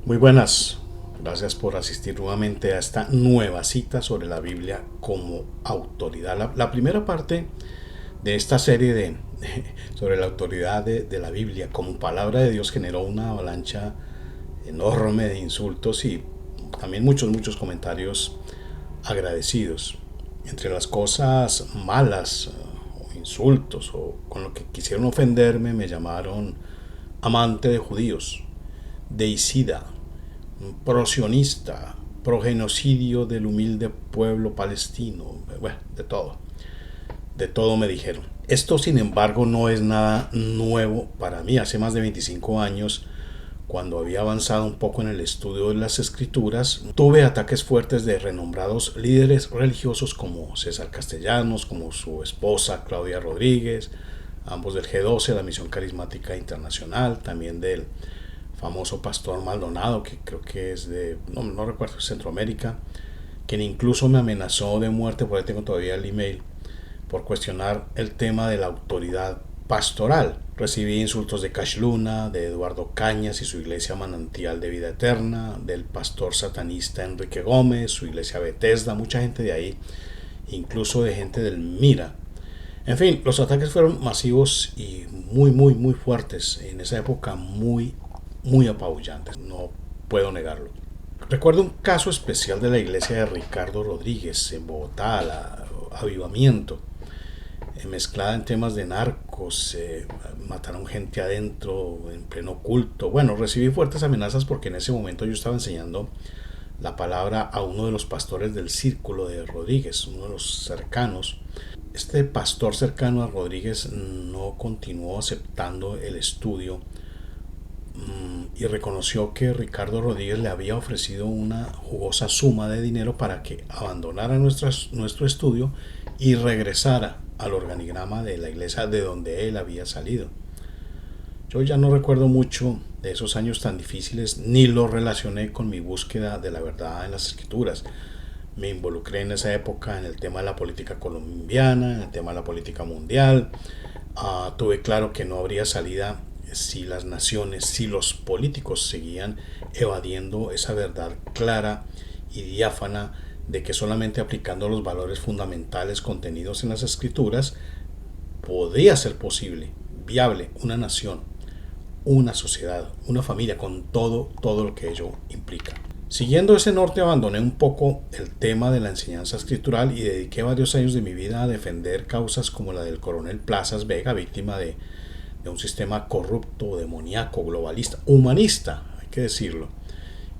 Muy buenas, gracias por asistir nuevamente a esta nueva cita sobre la Biblia como autoridad. La primera parte de esta serie sobre la autoridad de la Biblia como palabra de Dios generó una avalancha enorme de insultos y también muchos comentarios agradecidos. Entre las cosas malas o insultos o con lo que quisieron ofenderme me llamaron amante de judíos, deicida, prosionista, progenocidio del humilde pueblo palestino, bueno, de todo me dijeron. Esto, sin embargo, no es nada nuevo para mí. Hace más de 25 años, cuando había avanzado un poco en el estudio de las escrituras, tuve ataques fuertes de renombrados líderes religiosos como César Castellanos, como su esposa Claudia Rodríguez, ambos del G12, la Misión Carismática Internacional, también del famoso pastor Maldonado, que creo que es no recuerdo, Centroamérica, quien incluso me amenazó de muerte, por ahí tengo todavía el email, por cuestionar el tema de la autoridad pastoral. Recibí insultos de Cash Luna, de Eduardo Cañas y su iglesia Manantial de Vida Eterna, del pastor satanista Enrique Gómez, su iglesia Bethesda, mucha gente de ahí, incluso de gente del Mira. En fin, los ataques fueron masivos y muy fuertes. En esa época muy apabullantes, no puedo negarlo. Recuerdo un caso especial de la iglesia de Ricardo Rodríguez en Bogotá, la Avivamiento, mezclada en temas de narcos, mataron gente adentro en pleno culto. Bueno, recibí fuertes amenazas porque en ese momento yo estaba enseñando la palabra a uno de los pastores del círculo de Rodríguez, uno de los cercanos. Este pastor cercano a Rodríguez no continuó aceptando el estudio y reconoció que Ricardo Rodríguez le había ofrecido una jugosa suma de dinero para que abandonara nuestro estudio y regresara al organigrama de la iglesia de donde él había salido. Yo ya no recuerdo mucho de esos años tan difíciles ni lo relacioné con mi búsqueda de la verdad en las escrituras. Me involucré en esa época en el tema de la política colombiana, en el tema de la política mundial. Tuve claro que no habría salida si las naciones, si los políticos seguían evadiendo esa verdad clara y diáfana de que solamente aplicando los valores fundamentales contenidos en las escrituras podría ser posible, viable, una nación, una sociedad, una familia con todo lo que ello implica. Siguiendo ese norte abandoné un poco el tema de la enseñanza escritural y dediqué varios años de mi vida a defender causas como la del coronel Plazas Vega, víctima de un sistema corrupto, demoníaco, globalista, humanista, hay que decirlo.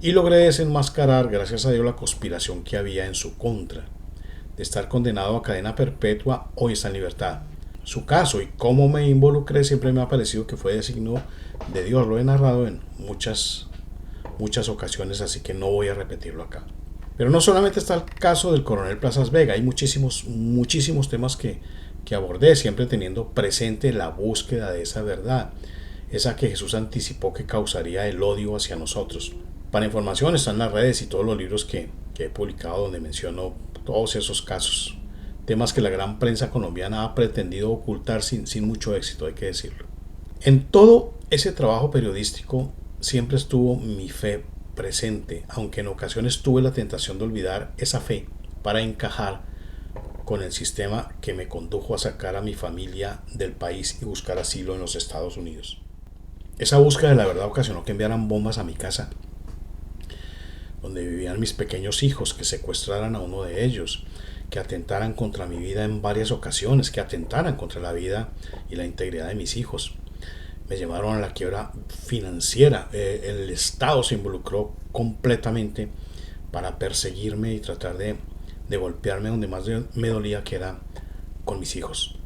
Y logré desenmascarar, gracias a Dios, la conspiración que había en su contra. De estar condenado a cadena perpetua, hoy está en libertad. Su caso y cómo me involucré siempre me ha parecido que fue designio de Dios. Lo he narrado en muchas ocasiones, así que no voy a repetirlo acá. Pero no solamente está el caso del coronel Plazas Vega, hay muchísimos temas que abordé, siempre teniendo presente la búsqueda de esa verdad, esa que Jesús anticipó que causaría el odio hacia nosotros. Para información están las redes y todos los libros que he publicado donde menciono todos esos casos, temas que la gran prensa colombiana ha pretendido ocultar sin mucho éxito, hay que decirlo. En todo ese trabajo periodístico siempre estuvo mi fe presente, aunque en ocasiones tuve la tentación de olvidar esa fe para encajar con el sistema que me condujo a sacar a mi familia del país y buscar asilo en los Estados Unidos. Esa búsqueda de la verdad ocasionó que enviaran bombas a mi casa, donde vivían mis pequeños hijos, que secuestraran a uno de ellos, que atentaran contra mi vida en varias ocasiones, que atentaran contra la vida y la integridad de mis hijos. Me llevaron a la quiebra financiera. El Estado se involucró completamente para perseguirme y tratar de golpearme donde más me dolía, que era con mis hijos.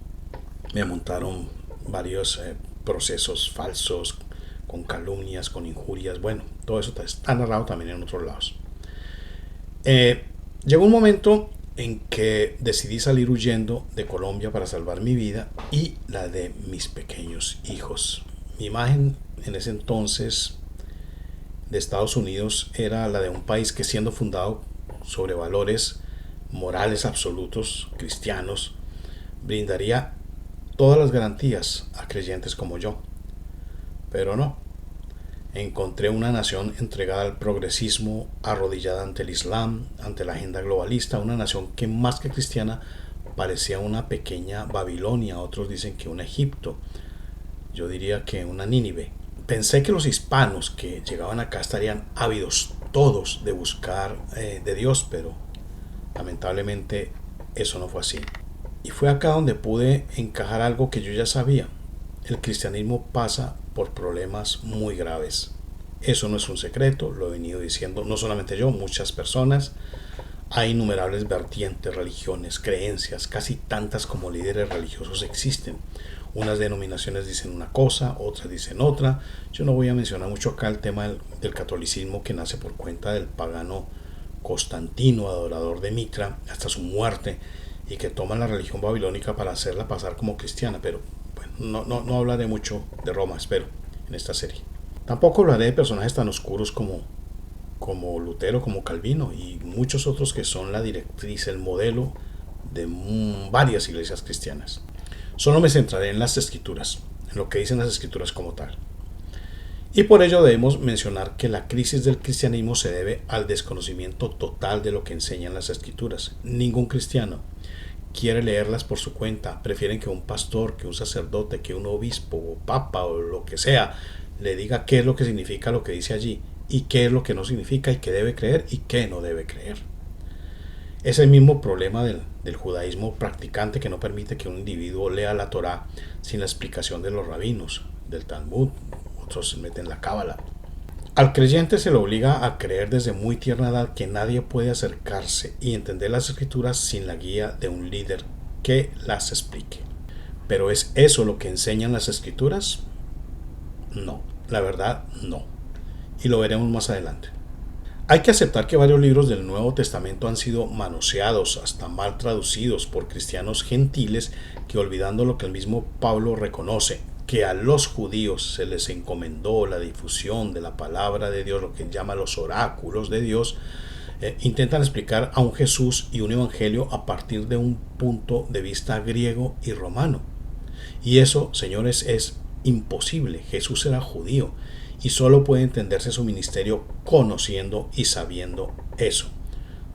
Me montaron varios procesos falsos, con calumnias, con injurias. Bueno, todo eso está narrado también en otros lados. Llegó un momento en que decidí salir huyendo de Colombia para salvar mi vida y la de mis pequeños hijos. Mi imagen en ese entonces de Estados Unidos era la de un país que, siendo fundado sobre valores morales absolutos cristianos, brindaría todas las garantías a creyentes como yo. Pero no, Encontré una nación entregada al progresismo, arrodillada ante el Islam, ante la agenda globalista, una nación que más que cristiana parecía una pequeña Babilonia, otros dicen que un Egipto, yo diría que una Nínive. Pensé que los hispanos que llegaban acá estarían ávidos todos de buscar de Dios, pero lamentablemente eso no fue así. Y fue acá donde pude encajar algo que yo ya sabía. El cristianismo pasa por problemas muy graves. Eso no es un secreto, lo he venido diciendo no solamente yo, muchas personas. Hay innumerables vertientes, religiones, creencias, casi tantas como líderes religiosos existen. Unas denominaciones dicen una cosa, otras dicen otra. Yo no voy a mencionar mucho acá el tema del catolicismo, que nace por cuenta del pagano Constantino, adorador de Mitra, hasta su muerte, y que toma la religión babilónica para hacerla pasar como cristiana. Pero bueno, no hablaré mucho de Roma, espero, en esta serie. Tampoco hablaré de personajes tan oscuros como Lutero, como Calvino y muchos otros que son la directriz, el modelo de varias iglesias cristianas. Solo me centraré en las escrituras, en lo que dicen las escrituras como tal. Y por ello debemos mencionar que la crisis del cristianismo se debe al desconocimiento total de lo que enseñan las escrituras. Ningún cristiano quiere leerlas por su cuenta, prefieren que un pastor, que un sacerdote, que un obispo o papa o lo que sea le diga qué es lo que significa lo que dice allí y qué es lo que no significa y qué debe creer y qué no debe creer. Es el mismo problema del judaísmo practicante, que no permite que un individuo lea la Torá sin la explicación de los rabinos, del Talmud, otros se meten la cábala. Al creyente se le obliga a creer desde muy tierna edad que nadie puede acercarse y entender las escrituras sin la guía de un líder que las explique. ¿Pero es eso lo que enseñan las escrituras? No, la verdad no. Y lo veremos más adelante. Hay que aceptar que varios libros del Nuevo Testamento han sido manoseados, hasta mal traducidos por cristianos gentiles que, olvidando lo que el mismo Pablo reconoce, que a los judíos se les encomendó la difusión de la palabra de Dios, lo que llama los oráculos de Dios, intentan explicar a un Jesús y un evangelio a partir de un punto de vista griego y romano. Y eso, señores, es imposible. Jesús era judío y solo puede entenderse su ministerio conociendo y sabiendo eso.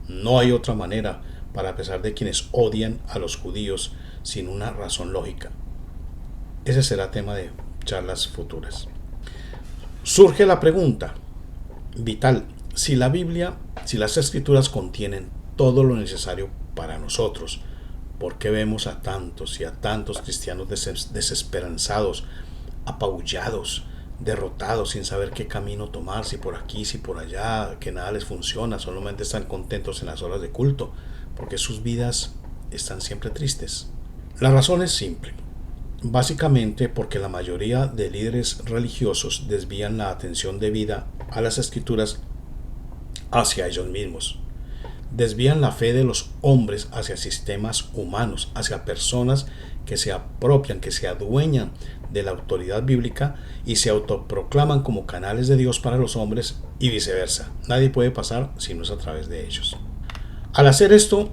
No hay otra manera, para pesar de quienes odian a los judíos sin una razón lógica. Ese será tema de charlas futuras. Surge la pregunta vital: si la Biblia, si las escrituras contienen todo lo necesario para nosotros, ¿por qué vemos a tantos y a tantos cristianos desesperanzados, apabullados, derrotados, sin saber qué camino tomar, si por aquí, si por allá, que nada les funciona, solamente están contentos en las horas de culto, porque sus vidas están siempre tristes? La razón es simple. Básicamente porque la mayoría de líderes religiosos desvían la atención debida a las escrituras hacia ellos mismos. Desvían la fe de los hombres hacia sistemas humanos, hacia personas que se apropian, que se adueñan de la autoridad bíblica y se autoproclaman como canales de Dios para los hombres, y viceversa. Nadie puede pasar si no es a través de ellos. Al hacer esto,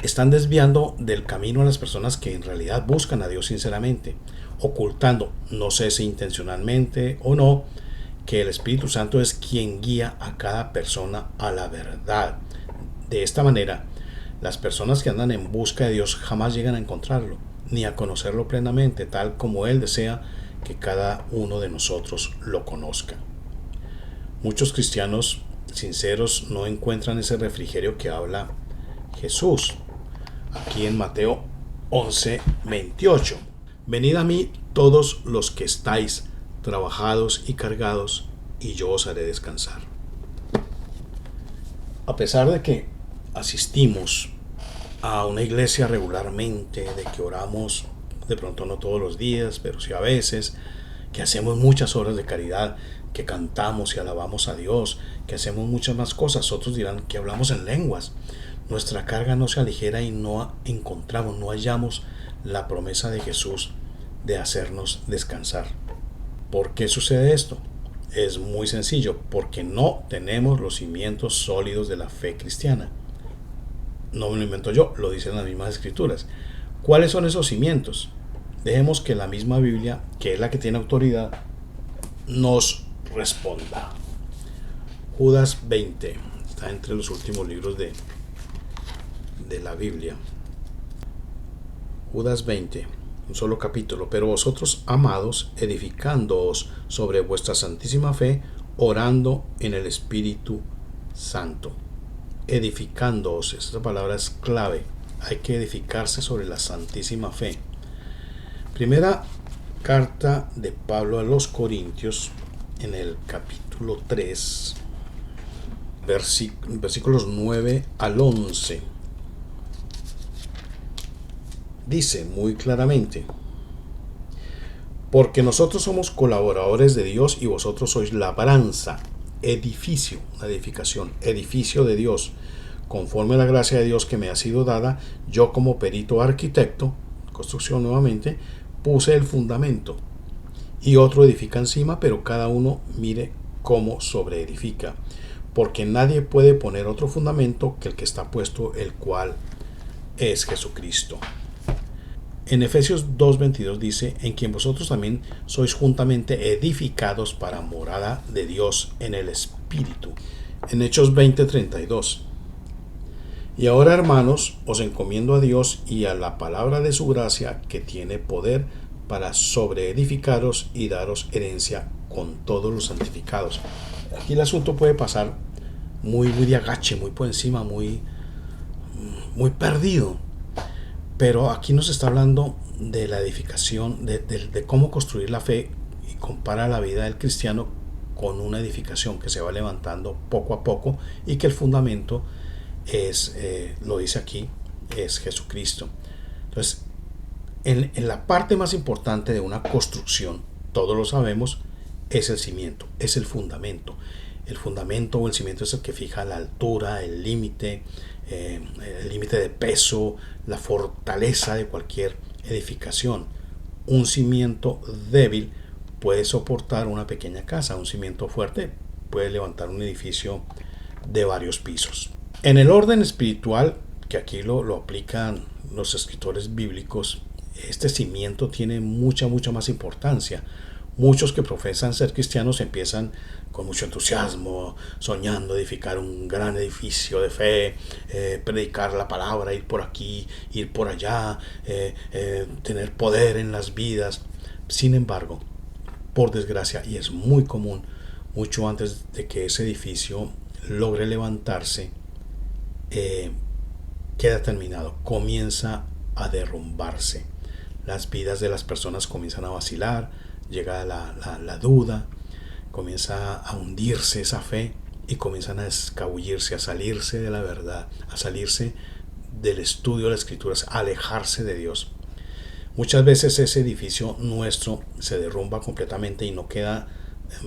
están desviando del camino a las personas que en realidad buscan a Dios sinceramente, ocultando, no sé si intencionalmente o no, que el Espíritu Santo es quien guía a cada persona a la verdad. De esta manera, las personas que andan en busca de Dios jamás llegan a encontrarlo, ni a conocerlo plenamente, tal como Él desea que cada uno de nosotros lo conozca. Muchos cristianos sinceros no encuentran ese refrigerio que habla Jesús aquí en Mateo 11:28. Venid a mí todos los que estáis trabajados y cargados, y yo os haré descansar. A pesar de que asistimos a una iglesia regularmente, de que oramos de pronto no todos los días, pero sí a veces, que hacemos muchas obras de caridad, que cantamos y alabamos a Dios, que hacemos muchas más cosas, otros dirán que hablamos en lenguas, nuestra carga no se aligera y no encontramos, no hallamos la promesa de Jesús de hacernos descansar. ¿Por qué sucede esto? Es muy sencillo, porque no tenemos los cimientos sólidos de la fe cristiana. No me lo invento yo, lo dicen las mismas escrituras. ¿Cuáles son esos cimientos? Dejemos que la misma Biblia, que es la que tiene autoridad, nos responda. Judas 20 está entre los últimos libros de la Biblia. Judas 20, un solo capítulo. Pero vosotros, amados, edificándoos sobre vuestra santísima fe, orando en el Espíritu Santo. Edificándoos, esta palabra es clave. Hay que edificarse sobre la santísima fe. Primera carta de Pablo a los Corintios, en el capítulo 3, versículos 9 al 11. Dice muy claramente: porque nosotros somos colaboradores de Dios y vosotros sois labranza, edificio, una edificación, edificio de Dios, conforme a la gracia de Dios que me ha sido dada. Yo, como perito arquitecto, construcción nuevamente, puse el fundamento, y otro edifica encima, pero cada uno mire cómo sobreedifica, porque nadie puede poner otro fundamento que el que está puesto, el cual es Jesucristo. En Efesios 2:22 dice: en quien vosotros también sois juntamente edificados para morada de Dios en el Espíritu. En Hechos 20:32: y ahora, hermanos, os encomiendo a Dios y a la palabra de su gracia, que tiene poder para sobreedificaros y daros herencia con todos los santificados. Aquí el asunto puede pasar muy de agache, muy por encima, muy perdido. Pero aquí nos está hablando de la edificación, de cómo construir la fe, y compara la vida del cristiano con una edificación que se va levantando poco a poco, y que el fundamento es, lo dice aquí, es Jesucristo. Entonces, en la parte más importante de una construcción, todos lo sabemos, es el cimiento, es el fundamento. El fundamento o el cimiento es el que fija la altura, el límite de peso, la fortaleza de cualquier edificación. Un cimiento débil puede soportar una pequeña casa. Un cimiento fuerte puede levantar un edificio de varios pisos. En el orden espiritual, que aquí lo aplican los escritores bíblicos, este cimiento tiene mucha más importancia. Muchos que profesan ser cristianos empiezan con mucho entusiasmo, soñando edificar un gran edificio de fe, predicar la palabra, ir por aquí, ir por allá, tener poder en las vidas. Sin embargo, por desgracia, y es muy común, mucho antes de que ese edificio logre levantarse, queda terminado, comienza a derrumbarse. Las vidas de las personas comienzan a vacilar, llega la duda, comienza a hundirse esa fe, y comienzan a escabullirse, a salirse de la verdad, a salirse del estudio de las escrituras, a alejarse de Dios. Muchas veces ese edificio nuestro se derrumba completamente y no queda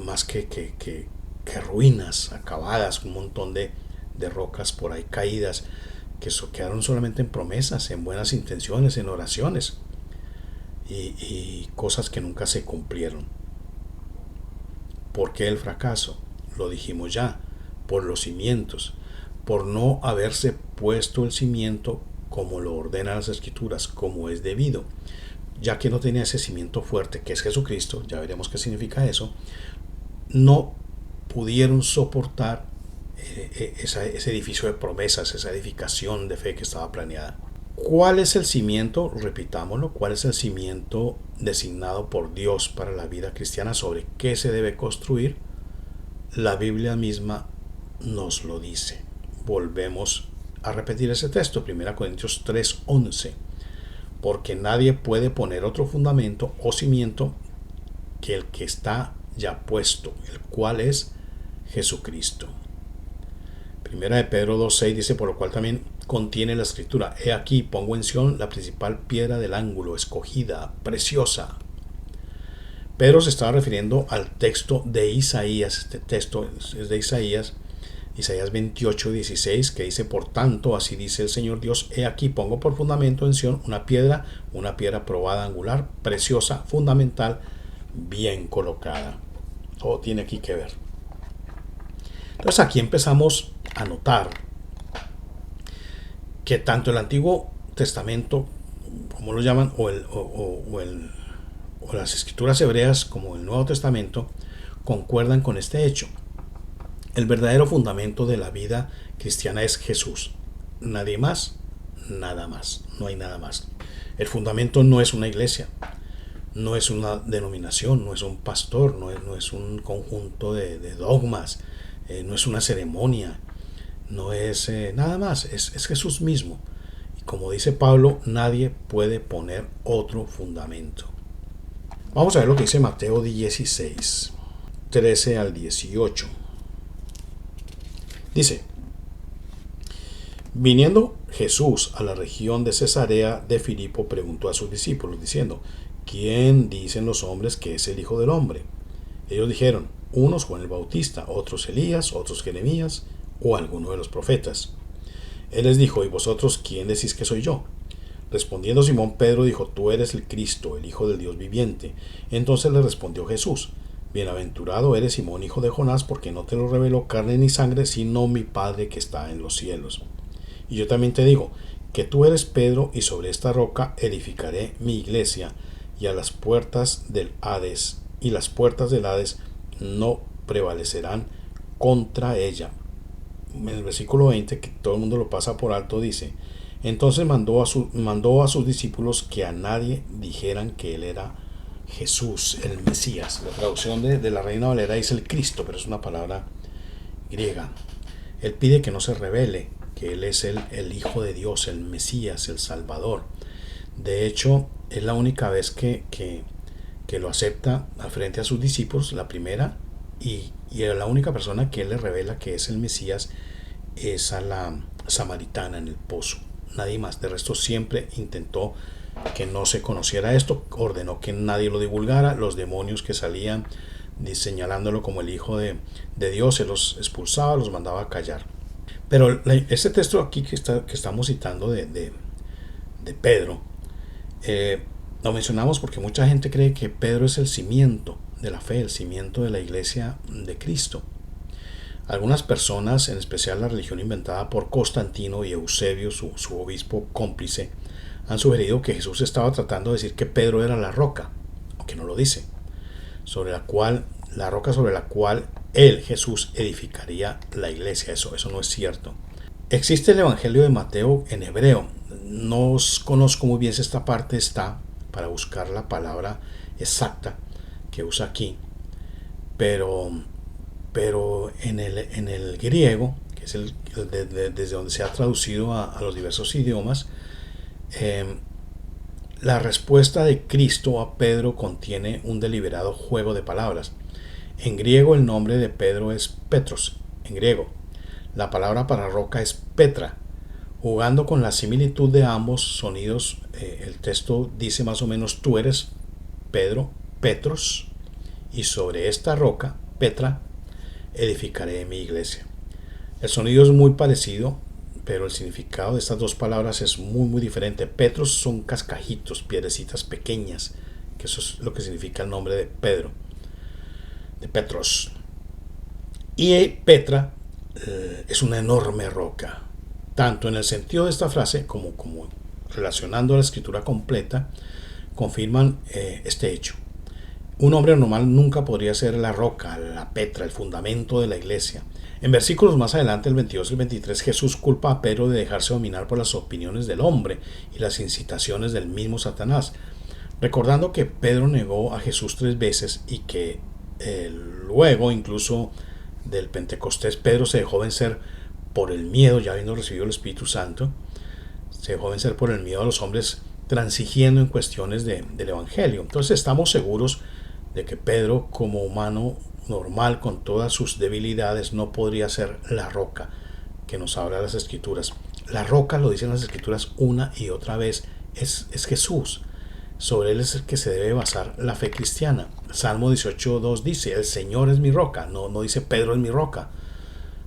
más que ruinas acabadas, un montón de rocas por ahí caídas, que quedaron solamente en promesas, en buenas intenciones, en oraciones, y cosas que nunca se cumplieron. ¿Por qué el fracaso? Lo dijimos ya, por los cimientos, por no haberse puesto el cimiento como lo ordenan las escrituras, como es debido. Ya que no tenía ese cimiento fuerte, que es Jesucristo, ya veremos qué significa eso, no pudieron soportar ese edificio de promesas, esa edificación de fe que estaba planeada. ¿Cuál es el cimiento? Repitámoslo. ¿Cuál es el cimiento designado por Dios para la vida cristiana? ¿Sobre qué se debe construir? La Biblia misma nos lo dice. Volvemos a repetir ese texto, 1 Corintios 3:11. Porque nadie puede poner otro fundamento o cimiento que el que está ya puesto, el cual es Jesucristo. Primera de Pedro 2:6 dice: por lo cual también contiene la escritura: he aquí, pongo en Sión la principal piedra del ángulo, escogida, preciosa. Pedro se estaba refiriendo al texto de Isaías. Este texto es de Isaías 28:16, que dice: por tanto, así dice el Señor Dios: he aquí, pongo por fundamento en Sión una piedra probada, angular, preciosa, fundamental, bien colocada. Todo tiene aquí que ver. Entonces aquí empezamos a notar que tanto el Antiguo Testamento, como lo llaman, o las escrituras hebreas, como el Nuevo Testamento, concuerdan con este hecho. El verdadero fundamento de la vida cristiana es Jesús. Nadie más, nada más. No hay nada más. El fundamento no es una iglesia, no es una denominación, no es un pastor, no es un conjunto de dogmas, no es una ceremonia, no es nada más, es Jesús mismo. Y como dice Pablo, nadie puede poner otro fundamento. Vamos a ver lo que dice Mateo 16, 13 al 18. Dice: Viniendo Jesús a la región de Cesarea de Filipo, preguntó a sus discípulos, diciendo: ¿Quién dicen los hombres que es el Hijo del Hombre? Ellos dijeron: unos Juan el Bautista, otros Elías, otros Jeremías o alguno de los profetas. Él les dijo: ¿Y vosotros quién decís que soy yo? Respondiendo Simón Pedro dijo: Tú eres el Cristo, el Hijo del Dios viviente. Entonces le respondió Jesús: Bienaventurado eres Simón, hijo de Jonás, porque no te lo reveló carne ni sangre, sino mi Padre que está en los cielos. Y yo también te digo que tú eres Pedro, y sobre esta roca edificaré mi iglesia, y a las puertas del Hades, no prevalecerán contra ella. En el versículo 20, que todo el mundo lo pasa por alto, dice: Entonces mandó a sus discípulos que a nadie dijeran que él era Jesús, el Mesías. La traducción de la Reina Valera dice el Cristo, pero es una palabra griega. Él pide que no se revele que él es el Hijo de Dios, el Mesías, el Salvador. De hecho, es la única vez que lo acepta frente a sus discípulos, la primera, y la única persona que él le revela que es el Mesías es a la samaritana en el pozo. Nadie más. De resto, siempre intentó que no se conociera esto, ordenó que nadie lo divulgara. Los demonios que salían señalándolo como el Hijo de Dios, se los expulsaba, los mandaba a callar. Pero este texto aquí que estamos citando de Pedro, lo mencionamos porque mucha gente cree que Pedro es el cimiento de la fe, el cimiento de la iglesia de Cristo. Algunas personas, en especial la religión inventada por Constantino y Eusebio, su obispo cómplice, han sugerido que Jesús estaba tratando de decir que Pedro era la roca, aunque no lo dice, la roca sobre la cual él, Jesús, edificaría la iglesia. Eso no es cierto. Existe el Evangelio de Mateo en hebreo. No conozco muy bien si esta parte está para buscar la palabra exacta que usa aquí, pero en el griego, que es desde donde se ha traducido a los diversos idiomas, la respuesta de Cristo a Pedro contiene un deliberado juego de palabras. En griego el nombre de Pedro es Petros, en griego. La palabra para roca es Petra. Jugando con la similitud de ambos sonidos, el texto dice más o menos: tú eres Pedro, Petros, y sobre esta roca, Petra, edificaré mi iglesia. El sonido es muy parecido, pero el significado de estas dos palabras es muy muy diferente. Petros son cascajitos, piedrecitas pequeñas, que eso es lo que significa el nombre de Pedro, de Petros. Y Petra es una enorme roca. Tanto en el sentido de esta frase como relacionando a la escritura completa, confirman este hecho. Un hombre normal nunca podría ser la roca, la Petra, el fundamento de la iglesia. En versículos más adelante, el 22 y el 23, Jesús culpa a Pedro de dejarse dominar por las opiniones del hombre y las incitaciones del mismo Satanás, recordando que Pedro negó a Jesús 3 veces y que luego, incluso del Pentecostés, Pedro se dejó vencer por el miedo, ya habiendo recibido el Espíritu Santo, se dejó vencer por el miedo a los hombres transigiendo en cuestiones del Evangelio. Entonces estamos seguros de que Pedro, como humano normal con todas sus debilidades, no podría ser la roca que nos habla las Escrituras. La roca, lo dicen las Escrituras una y otra vez, es Jesús. Sobre él es el que se debe basar la fe cristiana. Salmo 18:2 dice: el Señor es mi roca. No dice Pedro es mi roca,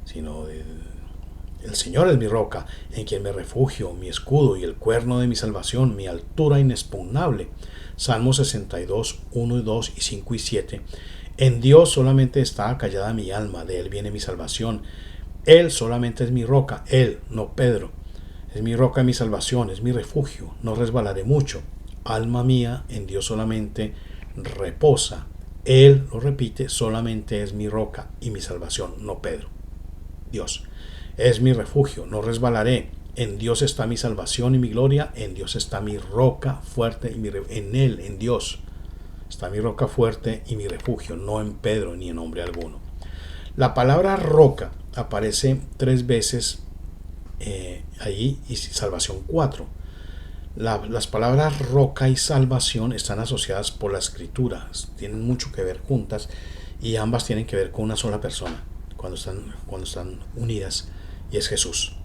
sino el Señor es mi roca, en quien me refugio, mi escudo y el cuerno de mi salvación, mi altura inexpugnable. Salmo 62, 1 y 2 y 5 y 7. En Dios solamente está acallada mi alma, de Él viene mi salvación. Él solamente es mi roca, Él, no Pedro. Es mi roca y mi salvación, es mi refugio, no resbalaré mucho. Alma mía, en Dios solamente reposa. Él lo repite, solamente es mi roca y mi salvación, no Pedro. Dios es mi refugio, no resbalaré. En Dios está mi salvación y mi gloria, en Dios está mi roca fuerte y en Él, en Dios, está mi roca fuerte y mi refugio, no en Pedro ni en hombre alguno. La palabra roca aparece 3 veces allí y salvación 4. Las palabras roca y salvación están asociadas por la escritura, tienen mucho que ver juntas y ambas tienen que ver con una sola persona cuando están unidas, y es Jesús.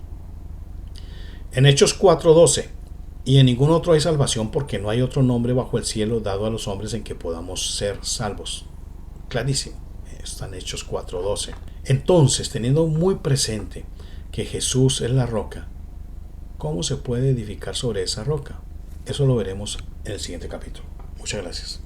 En Hechos 4:12, y en ningún otro hay salvación porque no hay otro nombre bajo el cielo dado a los hombres en que podamos ser salvos. Clarísimo, está en Hechos 4:12. Entonces, teniendo muy presente que Jesús es la roca, ¿cómo se puede edificar sobre esa roca? Eso lo veremos en el siguiente capítulo. Muchas gracias.